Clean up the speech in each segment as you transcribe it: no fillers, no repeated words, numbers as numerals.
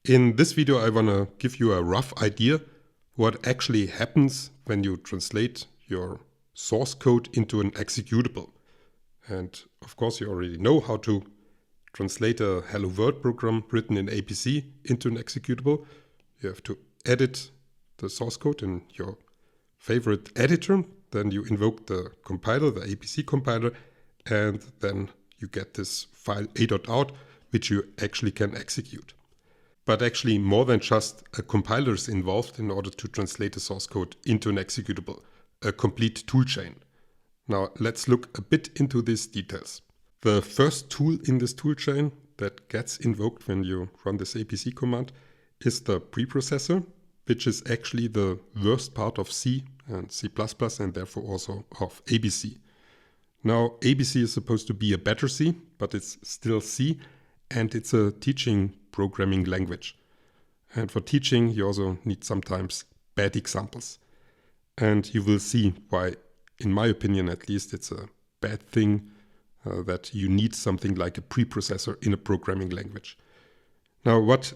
In this video, I want to give you a rough idea what actually happens when you translate your source code into an executable. And of course, you already know how to translate a Hello World program written in APC into an executable. You have to edit the source code in your favorite editor. Then you invoke the compiler, the APC compiler, and then you get this file a.out, which you actually can execute. But actually more than just a compiler is involved in order to translate the source code into an executable, a complete toolchain. Now let's look a bit into these details. The first tool in this toolchain that gets invoked when you run this APC command is the preprocessor, which is actually the worst part of C and C++ and therefore also of ABC. Now ABC is supposed to be a better C, but it's still C, and it's a teaching programming language. And for teaching, you also need sometimes bad examples. And you will see why, in my opinion at least, it's a bad thing that you need something like a preprocessor in a programming language. Now, what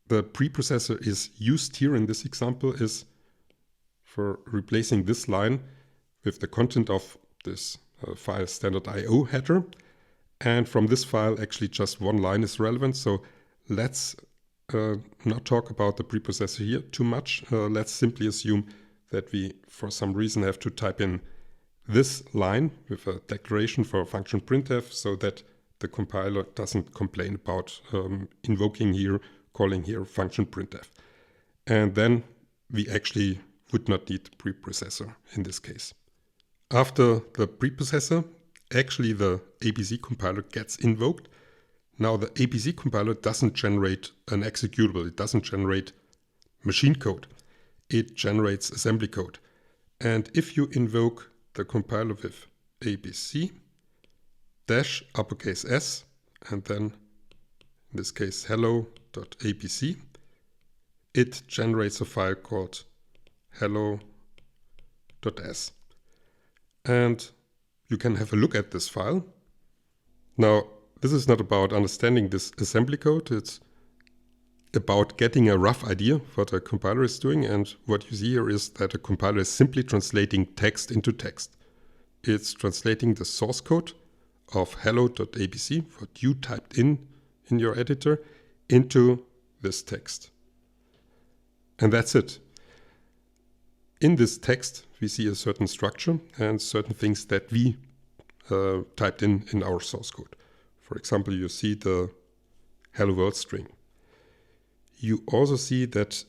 the preprocessor is used here in this example is for replacing this line with the content of this file standard.io header. And from this file, actually just one line is relevant. So let's not talk about the preprocessor here too much. Let's simply assume that we, for some reason, have to type in this line with a declaration for a function printf so that the compiler doesn't complain about calling here function printf. And then we actually would not need preprocessor in this case. After the preprocessor, actually the APC compiler gets invoked. Now the APC compiler doesn't generate an executable, it doesn't generate machine code, it generates assembly code. And if you invoke the compiler with APC dash uppercase S and then in this case hello.apc, it generates a file called hello.s. And you can have a look at this file. Now, this is not about understanding this assembly code. It's about getting a rough idea what a compiler is doing. And what you see here is that a compiler is simply translating text into text. It's translating the source code of hello.apc, what you typed in your editor, into this text. And that's it. In this text, we see a certain structure and certain things that we typed in our source code. For example, you see the hello world string. You also see that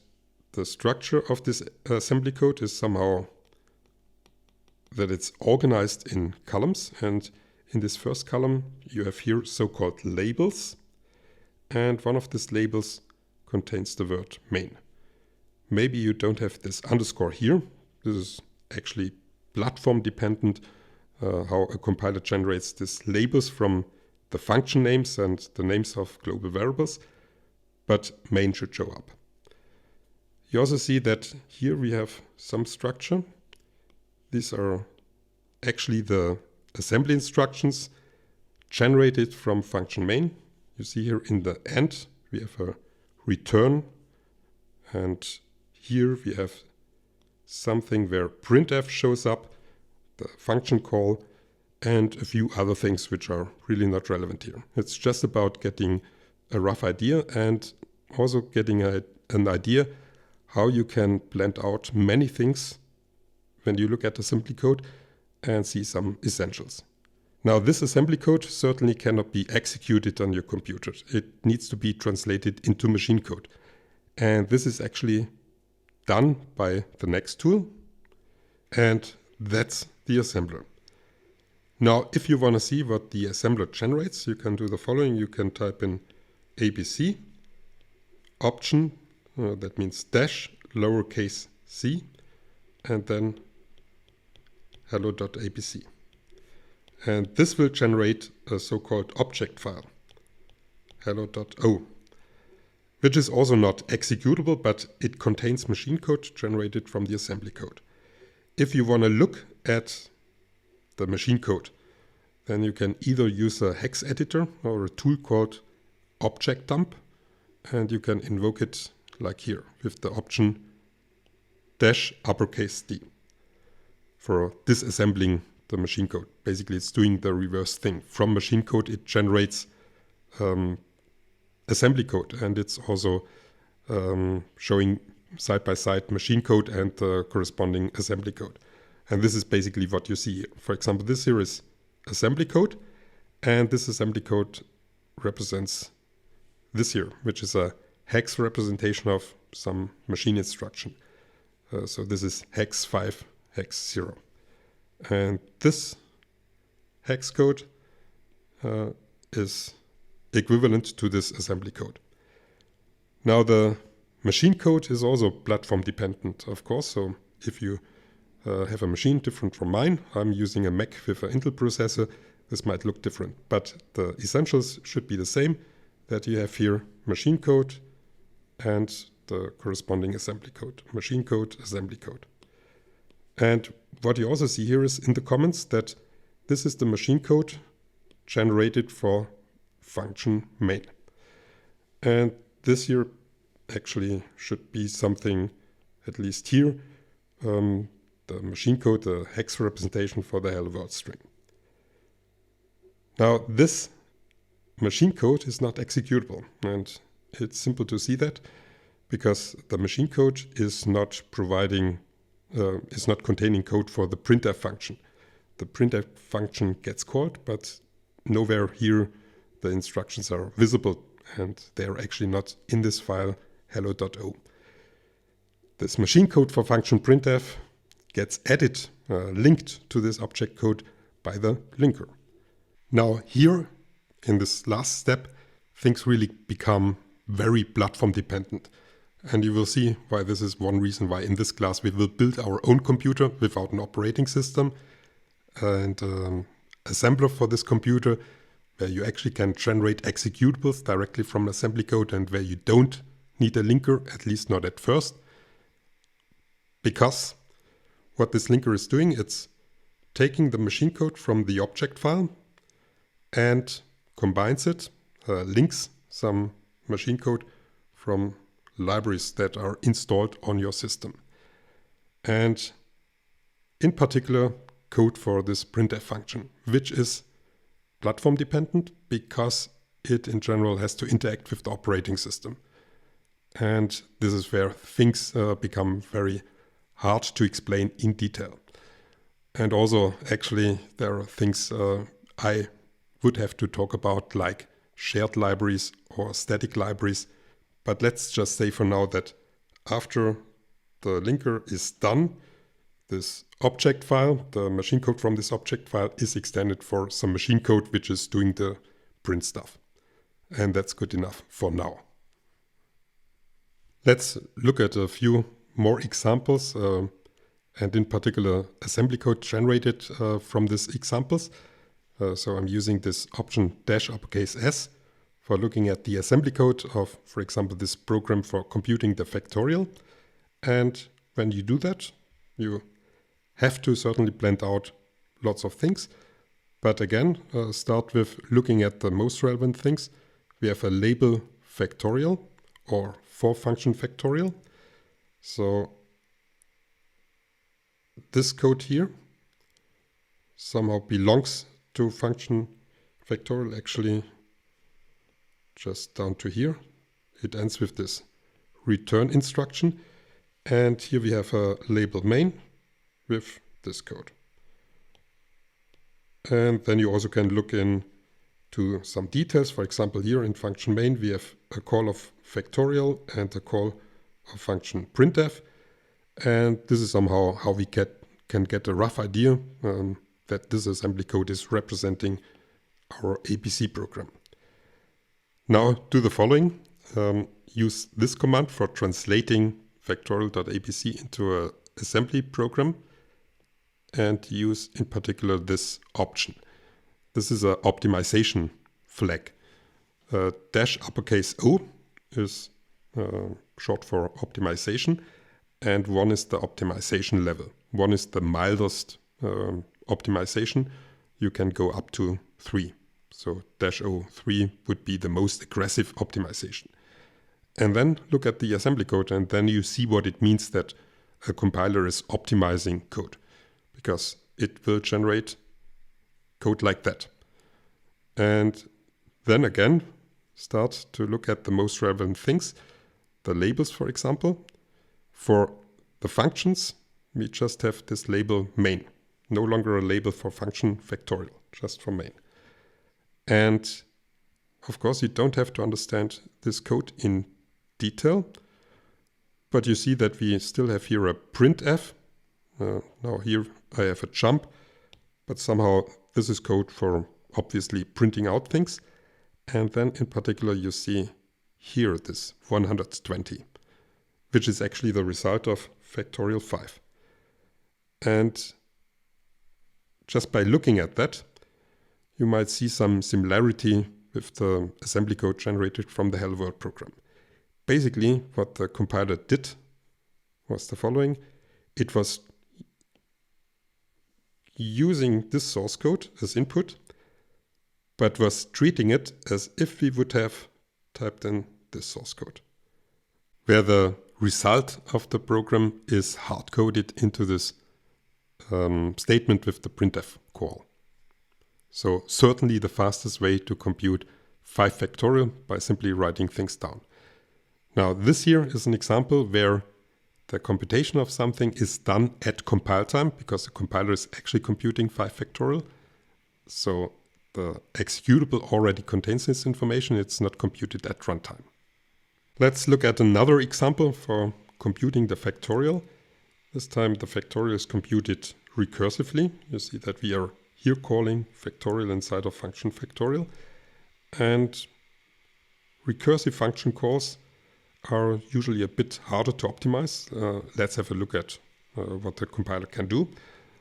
the structure of this assembly code is somehow that it's organized in columns. And in this first column, you have here so-called labels. And one of these labels contains the word main. Maybe you don't have this underscore here. This is actually platform dependent, how a compiler generates these labels from the function names and the names of global variables, but main should show up. You also see that here we have some structure. These are actually the assembly instructions generated from function main. You see here in the end, we have a return, and here we have something where printf shows up, the function call, and a few other things which are really not relevant here. It's just about getting a rough idea and also getting an idea how you can blend out many things when you look at assembly code and see some essentials. Now, this assembly code certainly cannot be executed on your computer. It needs to be translated into machine code. And this is actually done by the next tool, and that's the assembler. Now, if you want to see what the assembler generates, you can do the following. You can type in ABC, option, that means dash, lowercase c, and then hello.apc. And this will generate a so-called object file, hello.o, which is also not executable, but it contains machine code generated from the assembly code. If you want to look at the machine code, then you can either use a hex editor or a tool called object dump. and you can invoke it like here with the option -D for disassembling the machine code. Basically, it's doing the reverse thing. From machine code, it generates assembly code, and it's also showing side-by-side machine code and the corresponding assembly code. And this is basically what you see here. For example, this here is assembly code, and this assembly code represents this here, which is a hex representation of some machine instruction. So this is hex 5, hex 0. And this hex code is equivalent to this assembly code. Now the machine code is also platform dependent, of course. So if you have a machine different from mine, I'm using a Mac with an Intel processor, this might look different. But the essentials should be the same, that you have here machine code and the corresponding assembly code. Machine code, assembly code. And what you also see here is in the comments that this is the machine code generated for function main. And this here actually should be something, at least here, the machine code, the hex representation for the hello world string. Now this machine code is not executable, and it's simple to see that because the machine code is not providing, is not containing code for the printf function. The printf function gets called, but nowhere here the instructions are visible, and they're actually not in this file hello.o. This machine code for function printf gets added, linked to this object code by the linker. Now here, in this last step, things really become very platform dependent. And you will see why this is one reason why in this class we will build our own computer without an operating system and assembler for this computer, where you actually can generate executables directly from assembly code and where you don't need a linker, at least not at first. Because what this linker is doing, it's taking the machine code from the object file and combines it, links some machine code from libraries that are installed on your system. And in particular, code for this printf function, which is platform dependent because it in general has to interact with the operating system. And this is where things become very hard to explain in detail. And also, actually, there are things I would have to talk about, like shared libraries or static libraries. But let's just say for now that after the linker is done, this object file, the machine code from this object file is extended for some machine code which is doing the print stuff. And that's good enough for now. Let's look at a few more examples, and in particular assembly code generated from these examples. So I'm using this option -S for looking at the assembly code of, for example, this program for computing the factorial. And when you do that, you have to certainly blend out lots of things. But again, start with looking at the most relevant things. We have a label factorial or for function factorial. So this code here somehow belongs to function factorial, actually just down to here. It ends with this return instruction. And here we have a label main with this code. And then you also can look into some details. For example, here in function main, we have a call of factorial and a call of function printf. And this is somehow how we can get a rough idea that this assembly code is representing our APC program. Now do the following. Use this command for translating factorial.apc into an assembly program, and use in particular this option. This is an optimization flag. -O is short for optimization, and 1 is the optimization level. 1 is the mildest optimization. You can go up to 3. So -O3 would be the most aggressive optimization. And then look at the assembly code, and then you see what it means that a compiler is optimizing code, because it will generate code like that. And then again, start to look at the most relevant things, the labels, for example. For the functions, we just have this label main, no longer a label for function factorial, just for main. And of course, you don't have to understand this code in detail, but you see that we still have here a printf. Now here I have a jump, but somehow this is code for obviously printing out things. And then in particular, you see here this 120, which is actually the result of factorial 5. And just by looking at that, you might see some similarity with the assembly code generated from the Hello World program. Basically, what the compiler did was the following. It was using this source code as input, but was treating it as if we would have typed in this source code, where the result of the program is hard-coded into this statement with the printf call. So certainly the fastest way to compute 5 factorial by simply writing things down. Now this here is an example where the computation of something is done at compile time, because the compiler is actually computing 5 factorial. So the executable already contains this information. It's not computed at runtime. Let's look at another example for computing the factorial. This time the factorial is computed recursively. You see that we are here calling factorial inside of function factorial. And recursive function calls are usually a bit harder to optimize. Let's have a look at what the compiler can do.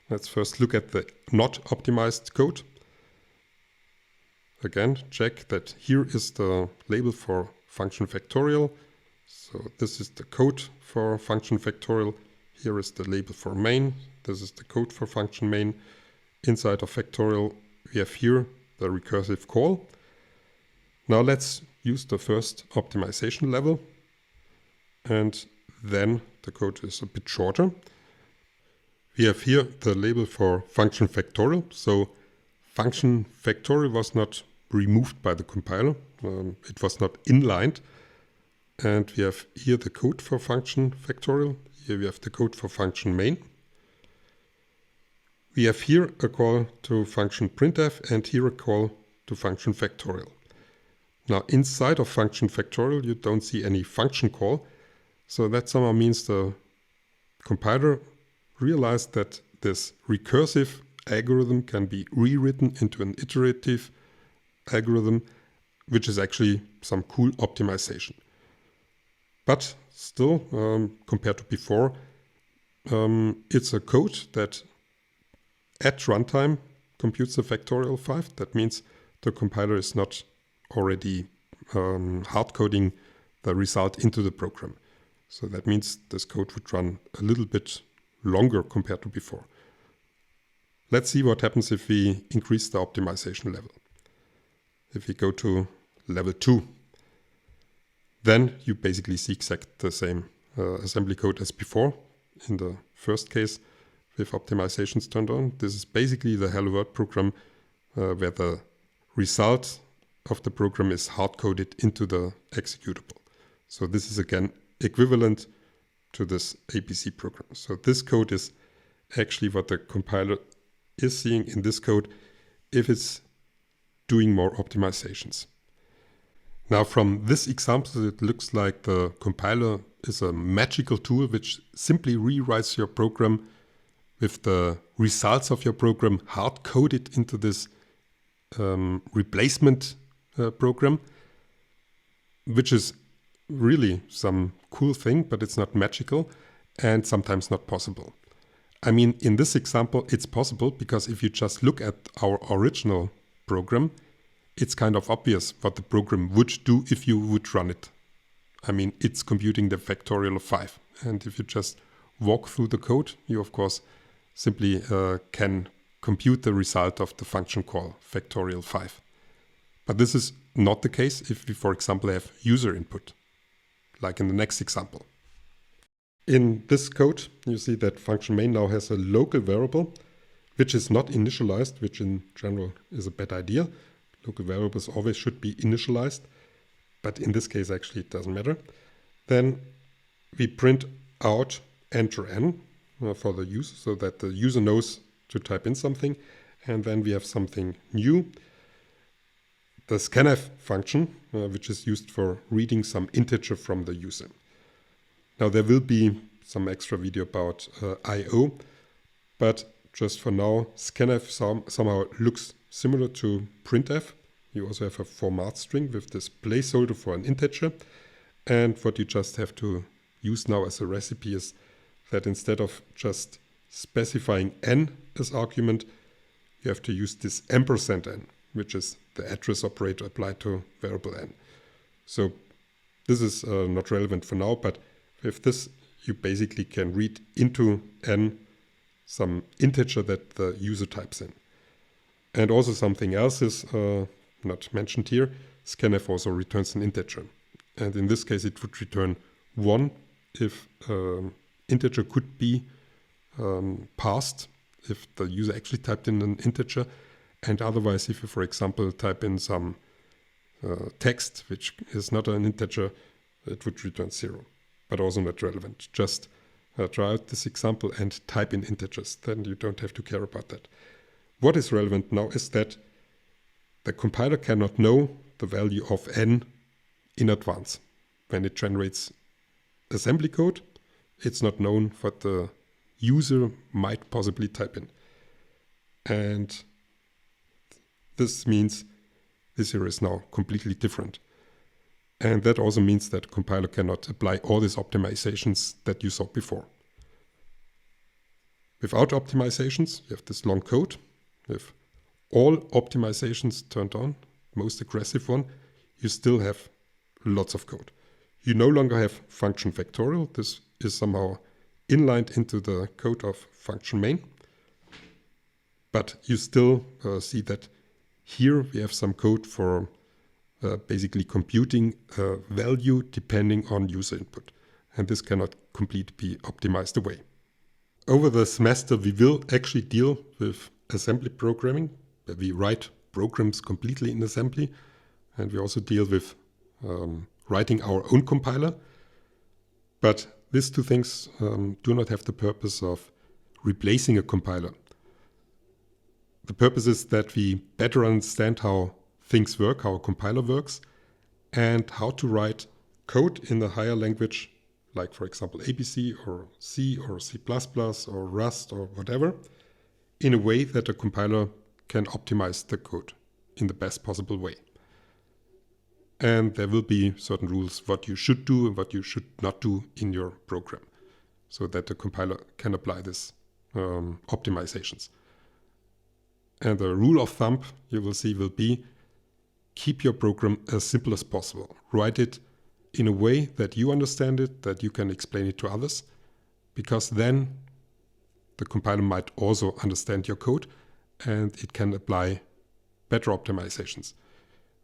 Let's first look at the not optimized code. Again, check that here is the label for function factorial. So this is the code for function factorial. Here is the label for main. This is the code for function main. Inside of factorial, we have here the recursive call. Now let's use the first optimization level. And then the code is a bit shorter. We have here the label for function factorial. So function factorial was not removed by the compiler. It was not inlined. And we have here the code for function factorial. Here we have the code for function main. We have here a call to function printf and here a call to function factorial. Now inside of function factorial, you don't see any function call. So that somehow means the compiler realized that this recursive algorithm can be rewritten into an iterative algorithm, which is actually some cool optimization. But still, compared to before, it's a code that at runtime computes the factorial 5. That means the compiler is not already hard-coding the result into the program. So that means this code would run a little bit longer compared to before. Let's see what happens if we increase the optimization level. If we go to level 2, then you basically see exactly the same assembly code as before. In the first case, with optimizations turned on, this is basically the Hello World program where the result of the program is hard-coded into the executable. So this is again equivalent to this APC program. So this code is actually what the compiler is seeing in this code if it's doing more optimizations. Now from this example, it looks like the compiler is a magical tool which simply rewrites your program with the results of your program hard-coded into this replacement program, which is really some cool thing, but it's not magical and sometimes not possible. I mean, in this example, it's possible because if you just look at our original program, it's kind of obvious what the program would do if you would run it. I mean, it's computing the factorial of 5. And if you just walk through the code, you of course simply can compute the result of the function call factorial 5. But this is not the case if we, for example, have user input. like in the next example. In this code, you see that function main now has a local variable, which is not initialized, which in general is a bad idea. Local variables always should be initialized, but in this case, actually, it doesn't matter. Then we print out enter n for the user, so that the user knows to type in something. And then we have something new, the scanf function, which is used for reading some integer from the user. Now there will be some extra video about I/O, but just for now, scanf somehow looks similar to printf. You also have a format string with this placeholder for an integer. And what you just have to use now as a recipe is that instead of just specifying n as argument, you have to use this %n, which is the address operator applied to variable n. So this is not relevant for now, but with this, you basically can read into n some integer that the user types in. And also something else is not mentioned here. Scanf also returns an integer. And in this case, it would return 1 if integer could be passed, if the user actually typed in an integer. And otherwise, if you, for example, type in some text, which is not an integer, it would return 0, but also not relevant. Just try out this example and type in integers. Then you don't have to care about that. What is relevant now is that the compiler cannot know the value of n in advance. When it generates assembly code, it's not known what the user might possibly type in. And this means this here is now completely different. And that also means that compiler cannot apply all these optimizations that you saw before. Without optimizations, you have this long code. With all optimizations turned on, most aggressive one, you still have lots of code. You no longer have function factorial. This is somehow inlined into the code of function main. But you still see that here we have some code for basically computing a value depending on user input. And this cannot completely be optimized away. Over the semester, we will actually deal with assembly programming, where we write programs completely in assembly. And we also deal with writing our own compiler. But these two things do not have the purpose of replacing a compiler. The purpose is that we better understand how things work, how a compiler works, and how to write code in a higher language, like for example ABC or C or C++ or Rust or whatever, in a way that a compiler can optimize the code in the best possible way. And there will be certain rules what you should do and what you should not do in your program, so that the compiler can apply these optimizations. And the rule of thumb you will see will be keep your program as simple as possible. Write it in a way that you understand it, that you can explain it to others, because then the compiler might also understand your code and it can apply better optimizations.